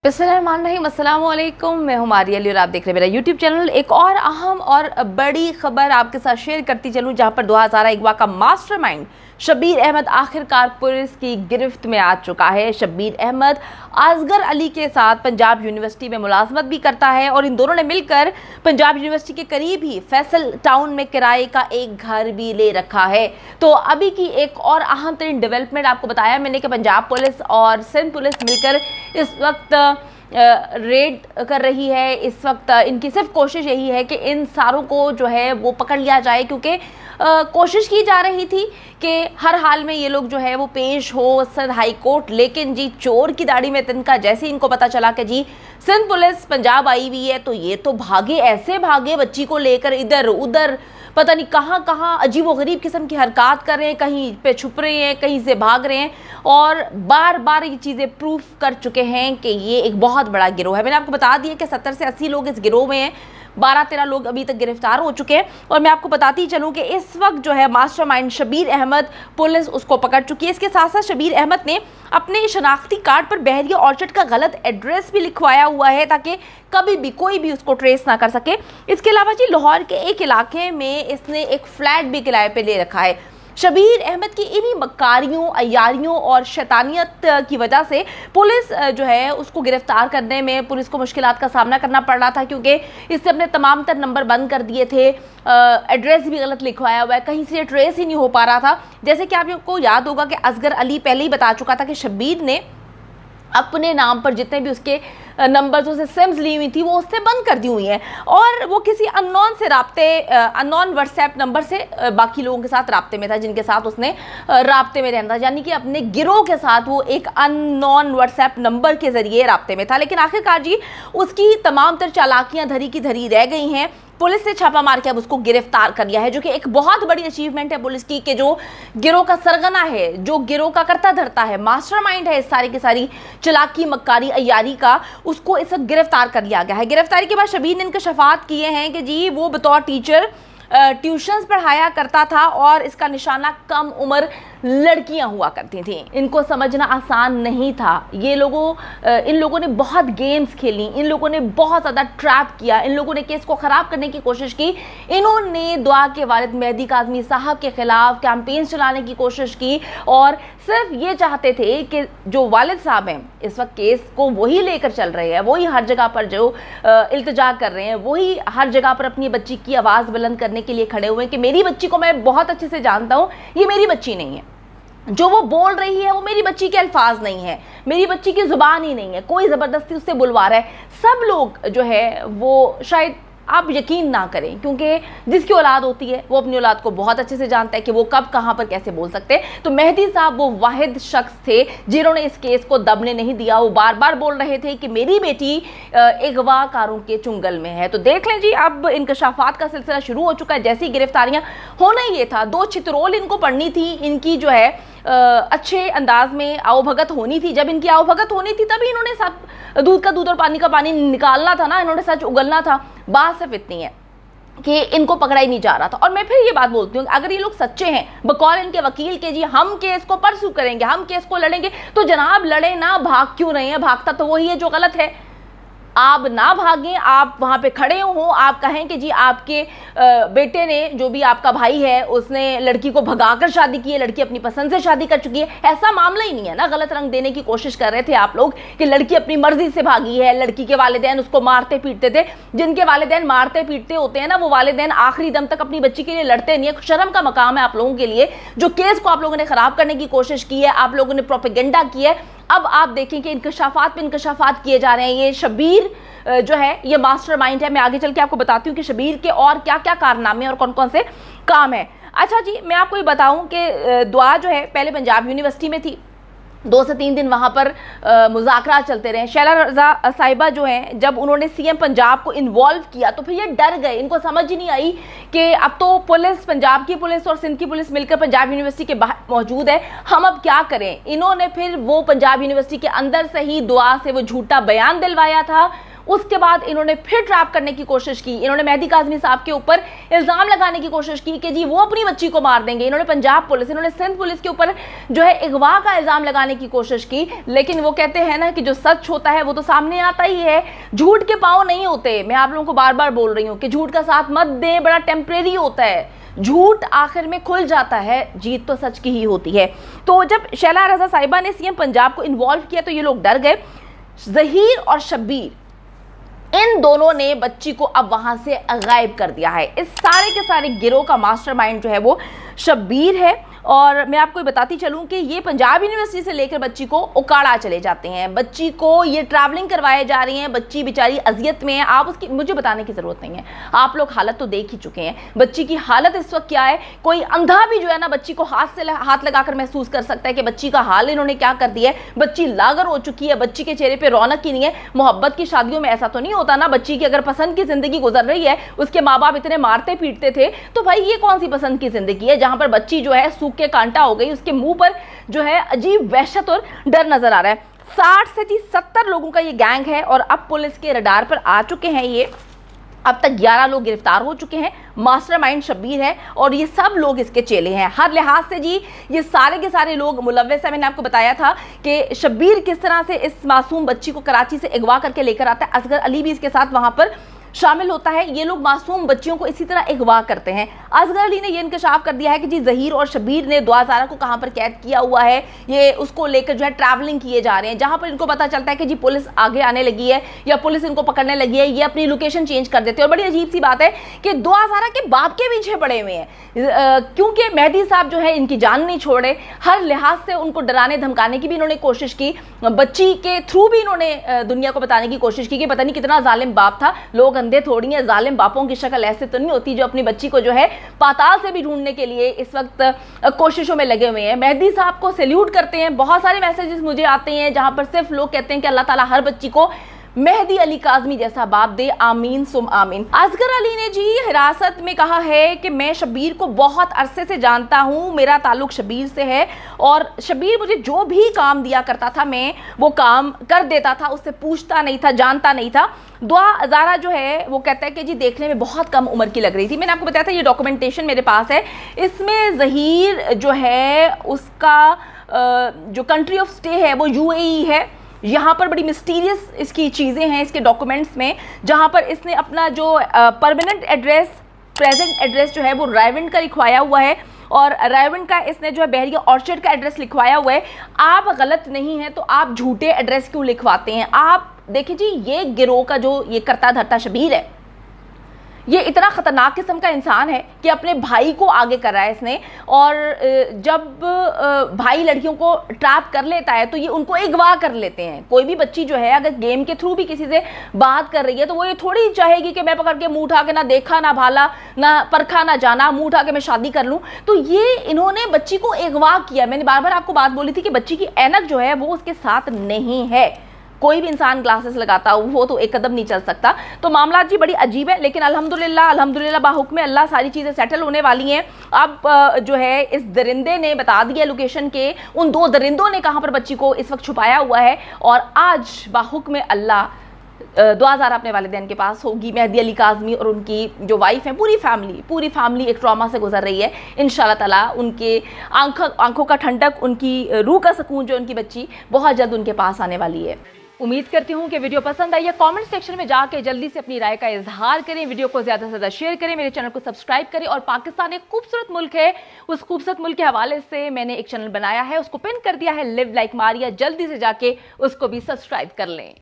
बिस्मिल्लाहिर्रहमानिर्रहीम, अस्सलाम वालेकुम। मैं हूं मारिया अली और आप देख रहे हैं मेरा यूट्यूब चैनल। एक और अहम और बड़ी खबर आपके साथ शेयर करती चलूं, जहां पर 2001 अगवा का मास्टरमाइंड शब्बीर अहमद आखिरकार पुलिस की गिरफ्त में आ चुका है। शब्बीर अहमद असगर अली के साथ पंजाब यूनिवर्सिटी में मुलाजमत भी करता है और इन दोनों ने मिलकर पंजाब यूनिवर्सिटी के करीब ही फैसल टाउन में किराए का एक घर भी ले रखा है। तो अभी की एक और अहम तरीन डेवलपमेंट आपको बताया मैंने कि पंजाब पुलिस और सिंध पुलिस मिलकर इस वक्त रेड कर रही है। इस वक्त इनकी सिर्फ कोशिश यही है कि इन सारों को जो है वो पकड़ लिया जाए, क्योंकि कोशिश की जा रही थी कि हर हाल में ये लोग जो है वो पेश हो सिंध हाई कोर्ट। लेकिन जी चोर की दाढ़ी में तिनका, जैसे इनको पता चला कि जी सिंध पुलिस पंजाब आई हुई है तो ये तो भागे, ऐसे भागे बच्ची को लेकर इधर उधर, पता नहीं कहाँ कहाँ अजीब व गरीब किस्म की हरकत कर रहे हैं, कहीं पे छुप रहे हैं, कहीं से भाग रहे हैं और बार बार ये चीज़ें प्रूफ कर चुके हैं कि ये एक बहुत बड़ा गिरोह है। मैंने आपको बता दिया कि 70 से 80 लोग इस गिरोह में हैं, 12-13 लोग अभी तक गिरफ्तार हो चुके हैं। और मैं आपको बताती चलूँ कि इस वक्त जो है मास्टरमाइंड शब्बीर अहमद, पुलिस उसको पकड़ चुकी है। इसके साथ साथ शब्बीर अहमद ने अपने शनाख्ती कार्ड पर बहरिया ऑर्चर्ड का गलत एड्रेस भी लिखवाया हुआ है ताकि कभी भी कोई भी उसको ट्रेस ना कर सके। इसके अलावा जी लाहौर के एक इलाके में इसने एक फ्लैट भी किराए पे ले रखा है। शब्बीर अहमद की इन्हीं मक्कारियों, अय्यारियों और शैतानियत की वजह से पुलिस जो है उसको गिरफ्तार करने में पुलिस को मुश्किलात का सामना करना पड़ रहा था, क्योंकि इससे अपने तमाम तर नंबर बंद कर दिए थे, एड्रेस भी गलत लिखवाया हुआ है, कहीं से ट्रेस ही नहीं हो पा रहा था। जैसे कि आपको याद होगा कि असगर अली पहले ही बता चुका था कि शब्बीर ने अपने नाम पर जितने भी उसके नंबर्स, उसे सिम्स ली हुई थी, वो उसने बंद कर दी हुई हैं और वो किसी अननोन से अननोन व्हाट्सएप नंबर से बाकी लोगों के साथ राब्ते में था, जिनके साथ उसने राब्ते में रहना था। यानी कि अपने गिरोह के साथ वो एक अननोन व्हाट्सएप नंबर के जरिए राब्ते में था। लेकिन आखिरकार जी उसकी तमाम तर चालाकियां धरी की धरी रह गई हैं। पुलिस ने छापा मार के अब उसको गिरफ्तार कर लिया है, जो कि एक बहुत बड़ी अचीवमेंट है पुलिस की, कि जो गिरोह का सरगना है, जो गिरोह का करता धरता है, मास्टरमाइंड है इस सारी की सारी चलाकी मक्कारी अय्यारी का, उसको इस वक्त गिरफ्तार कर लिया गया है। गिरफ्तारी के बाद शब्बीर ने इंकशाफात किए हैं कि जी वो बतौर टीचर ट्यूशन्स पढ़ाया करता था और इसका निशाना कम उम्र लड़कियां हुआ करती थी। इनको समझना आसान नहीं था। इन लोगों ने बहुत गेम्स खेली, इन लोगों ने बहुत ज़्यादा ट्रैप किया, इन लोगों ने केस को ख़राब करने की कोशिश की। इन्होंने दुआ के वालिद मेहदी काज़मी साहब के ख़िलाफ़ कैंपेन चलाने की कोशिश की और सिर्फ ये चाहते थे कि जो वालिद साहब हैं इस वक्त केस को वही लेकर चल रहे हैं, वही हर जगह पर जो इल्तिजा कर रहे हैं, वही हर जगह पर अपनी बच्ची की आवाज़ बुलंद करने के लिए खड़े हुए हैं कि मेरी बच्ची को मैं बहुत अच्छे से जानता हूँ, ये मेरी बच्ची नहीं है, जो वो बोल रही है वो मेरी बच्ची के अल्फाज नहीं है, मेरी बच्ची की जुबान ही नहीं है, कोई ज़बरदस्ती उससे बुलवा रहा है। सब लोग जो है वो शायद आप यकीन ना करें, क्योंकि जिसकी औलाद होती है वो अपनी औलाद को बहुत अच्छे से जानता है कि वो कब कहाँ पर कैसे बोल सकते हैं। तो मेहदी साहब वो वाहिद शख्स थे जिन्होंने इस केस को दबने नहीं दिया। वो बार बार बोल रहे थे कि मेरी बेटी अगवाकारों के चुंगल में है। तो देख लें जी अब इंकशाफात का सिलसिला शुरू हो चुका है। जैसी गिरफ्तारियां होना ये था, 2 चित्रोल इनको पढ़नी थी, इनकी जो है अच्छे अंदाज में आवभगत होनी थी। जब इनकी आवभगत होनी थी तभी इन्होंने सब दूध का दूध और पानी का पानी निकालना था ना, इन्होंने सच उगलना था। बात सिर्फ इतनी है कि इनको पकड़ा ही नहीं जा रहा था। और मैं फिर ये बात बोलती हूँ, अगर ये लोग सच्चे हैं बकौल इनके वकील के जी हम केस को परसू करेंगे, हम केस को लड़ेंगे, तो जनाब लड़े ना, भाग क्यों रहे हैं? भागता तो वही है जो गलत है। आप ना भागें, आप वहाँ पे खड़े हो, आप कहें कि जी आपके बेटे ने, जो भी आपका भाई है, उसने लड़की को भगाकर शादी की है, लड़की अपनी पसंद से शादी कर चुकी है। ऐसा मामला ही नहीं है ना। गलत रंग देने की कोशिश कर रहे थे आप लोग कि लड़की अपनी मर्जी से भागी है, लड़की के वालिदैन उसको मारते पीटते थे। जिनके वालिदैन मारते पीटते होते हैं ना, वो वालिदैन आखिरी दम तक अपनी बच्ची के लिए लड़ते नहीं है। शर्म का मकाम है आप लोगों के लिए। जो केस को आप लोगों ने खराब करने की कोशिश की है, आप लोगों ने प्रोपेगेंडा की है। अब आप देखें कि इंकशाफात पे इंकशाफात किए जा रहे हैं। ये शब्बीर जो है ये मास्टरमाइंड है। मैं आगे चल के आपको बताती हूँ कि शब्बीर के और क्या क्या कारनामे और कौन कौन से काम है। अच्छा जी, मैं आपको ये बताऊँ कि दुआ जो है पहले पंजाब यूनिवर्सिटी में थी, 2 से 3 दिन वहाँ पर मुज़ाकरा चलते रहे। शैला रज़ा साहिबा जो हैं, जब उन्होंने सीएम पंजाब को इन्वॉल्व किया तो फिर ये डर गए। इनको समझ ही नहीं आई कि अब तो पुलिस, पंजाब की पुलिस और सिंध की पुलिस मिलकर पंजाब यूनिवर्सिटी के बाहर मौजूद है, हम अब क्या करें। इन्होंने फिर वो पंजाब यूनिवर्सिटी के अंदर से ही दुआ से वो झूठा बयान दिलवाया था, उसके बाद इन्होंने फिर ट्रैप करने की कोशिश की। इन्होंने मेहदी काज़मी साहब के ऊपर इल्ज़ाम लगाने की कोशिश की कि जी वो अपनी बच्ची को मार देंगे। इन्होंने पंजाब पुलिस, इन्होंने सिंध पुलिस के ऊपर जो है अगवा का इल्ज़ाम लगाने की कोशिश की, लेकिन वो कहते हैं ना कि जो सच होता है वो तो सामने आता ही है, झूठ के पाँव नहीं होते। मैं आप लोगों को बार बार बोल रही हूँ कि झूठ का साथ मत दें, बड़ा टेम्परेरी होता है, झूठ आखिर में खुल जाता है, जीत तो सच की ही होती है। तो जब शैला रज़ा साहिबा ने सीएम पंजाब को इन्वॉल्व किया तो ये लोग डर गए। ज़हीर और शब्बीर, इन दोनों ने बच्ची को अब वहां से गायब कर दिया है। इस सारे के सारे गिरोह का मास्टरमाइंड जो है वो शब्बीर है। और मैं आपको बताती चलूं कि ये पंजाब यूनिवर्सिटी से लेकर बच्ची को उकाड़ा चले जाते हैं, बच्ची को ये ट्रैवलिंग करवाए जा रही हैं, बच्ची बेचारी अजियत में है। आप उसकी मुझे बताने की ज़रूरत नहीं है, आप लोग हालत तो देख ही चुके हैं। बच्ची की हालत इस वक्त क्या है, कोई अंधा भी जो है ना बच्ची को हाथ से हाथ लगाकर महसूस कर सकता है कि बच्ची का हाल इन्होंने क्या कर दिया है। बच्ची लागर हो चुकी है, बच्ची के चेहरे पर रौनक ही नहीं है। मोहब्बत की शादियों में ऐसा तो नहीं होता ना, बच्ची की अगर पसंद की ज़िंदगी गुजर रही है, उसके माँ बाप इतने मारते पीटते थे, तो भाई ये कौन सी पसंद की ज़िंदगी है जहाँ पर बच्ची जो है सूख के कांटा हो गई, उसके मुंह पर जो है अजीब वहशत और डर नजर आ रहा है। 60 से 70 लोगों का ये गैंग है और अब पुलिस के रडार पर आ चुके हैं ये। अब तक 11 लोग गिरफ्तार हो चुके हैं। मास्टरमाइंड शब्बीर है और ये सब लोग इसके चेले हैं। हर लिहाज से जी ये सारे के सारे लोग मुलव्वस है। मैंने आपको बताया था कि शब्बीर किस तरह से इस मासूम बच्ची को कराची से अगवा करके लेकर आता है, असगर अली भी इसके साथ वहां पर शामिल होता है। ये लोग मासूम बच्चियों को इसी तरह अगवा करते हैं। असगर अली ने यह इंकशाफ कर दिया है कि जी ज़हीर और शब्बीर ने दुआ ज़ारा को कहां पर कैद किया हुआ है, ये उसको लेकर जो है ट्रैवलिंग किए जा रहे हैं। जहां पर इनको पता चलता है कि जी पुलिस आगे आने लगी है या पुलिस इनको पकड़ने लगी है, ये अपनी लोकेशन चेंज कर देते हैं। और बड़ी अजीब सी बात है कि दुआ ज़ारा के बाप के पीछे पड़े हुए हैं, क्योंकि मेहदी साहब जो है इनकी जान नहीं छोड़े। हर लिहाज से उनको डराने धमकाने की भी इन्होंने कोशिश की, बच्ची के थ्रू भी इन्होंने दुनिया को बताने की कोशिश की कि पता नहीं कितना जालिम बाप था। लोग अंधे थोड़ी हैं, जालिम बापों की शक्ल ऐसे तो नहीं होती जो अपनी बच्ची को जो है पाताल से भी ढूंढने के लिए इस वक्त कोशिशों में लगे हुए हैं। मेहदी साहब को सैल्यूट करते हैं। बहुत सारे मैसेजेस मुझे आते हैं जहां पर सिर्फ लोग कहते हैं कि अल्लाह ताला हर बच्ची को मेहदी अली काज़मी जैसा बाप दे, आमीन सुम आमीन। असगर अली ने जी हिरासत में कहा है कि मैं शब्बीर को बहुत अरसे से जानता हूँ, मेरा ताल्लुक शब्बीर से है और शब्बीर मुझे जो भी काम दिया करता था मैं वो काम कर देता था, उससे पूछता नहीं था, जानता नहीं था। दुआ ज़ारा जो है वो कहता है कि जी देखने में बहुत कम उम्र की लग रही थी। मैंने आपको बताया था ये डॉक्यूमेंटेशन मेरे पास है, इसमें ज़हीर जो है उसका जो कंट्री ऑफ स्टे है वो UAE है। यहाँ पर बड़ी मिस्टीरियस इसकी चीज़ें हैं इसके डॉक्यूमेंट्स में, जहाँ पर इसने अपना जो परमानेंट एड्रेस, प्रेजेंट एड्रेस जो है वो रायविंड का लिखवाया हुआ है और रायविंड का इसने जो है बहरिया ऑर्चर्ड का एड्रेस लिखवाया हुआ है। आप गलत नहीं हैं तो आप झूठे एड्रेस क्यों लिखवाते हैं? आप देखिए जी ये गिरोह का जो ये करता धरता शब्बीर है, ये इतना ख़तरनाक किस्म का इंसान है कि अपने भाई को आगे कर रहा है इसने। और जब भाई लड़कियों को ट्रैप कर लेता है तो ये उनको अगवा कर लेते हैं। कोई भी बच्ची जो है अगर गेम के थ्रू भी किसी से बात कर रही है तो वो ये थोड़ी चाहेगी कि मैं पकड़ के मुंह उठा के ना देखा ना भाला ना परखा ना जाना, मुंह उठा के मैं शादी कर लूँ। तो ये इन्होंने बच्ची को अगवा किया। मैंने बार बार आपको बात बोली थी कि बच्ची की ऐनक जो है वो उसके साथ नहीं है। कोई भी इंसान ग्लासेस लगाता हो वो तो एक कदम नहीं चल सकता। तो मामला जी बड़ी अजीब है, लेकिन अल्हम्दुलिल्लाह बाहुक्म अल्लाह सारी चीज़ें सेटल होने वाली हैं। अब जो है इस दरिंदे ने बता दिया लोकेशन के, उन 2 दरिंदों ने कहाँ पर बच्ची को इस वक्त छुपाया हुआ है और आज बाहुक्म अल्लाह दुआ ज़ारा अपने वालिदैन के पास होगी। मेहदी अली काज़मी और उनकी जो वाइफ है, पूरी फैमिली एक ट्रॉमा से गुजर रही है। इंशाल्लाह ताला उनके आंखों का ठंडक, उनकी रूह का सुकून जो उनकी बच्ची बहुत जल्द उनके पास आने वाली है। उम्मीद करती हूँ कि वीडियो पसंद आई है। कमेंट सेक्शन में जाके जल्दी से अपनी राय का इजहार करें, वीडियो को ज़्यादा से ज़्यादा शेयर करें, मेरे चैनल को सब्सक्राइब करें। और पाकिस्तान एक खूबसूरत मुल्क है, उस खूबसूरत मुल्क के हवाले से मैंने एक चैनल बनाया है, उसको पिन कर दिया है, लिव लाइक मारिया। जल्दी से जाके उसको भी सब्सक्राइब कर लें।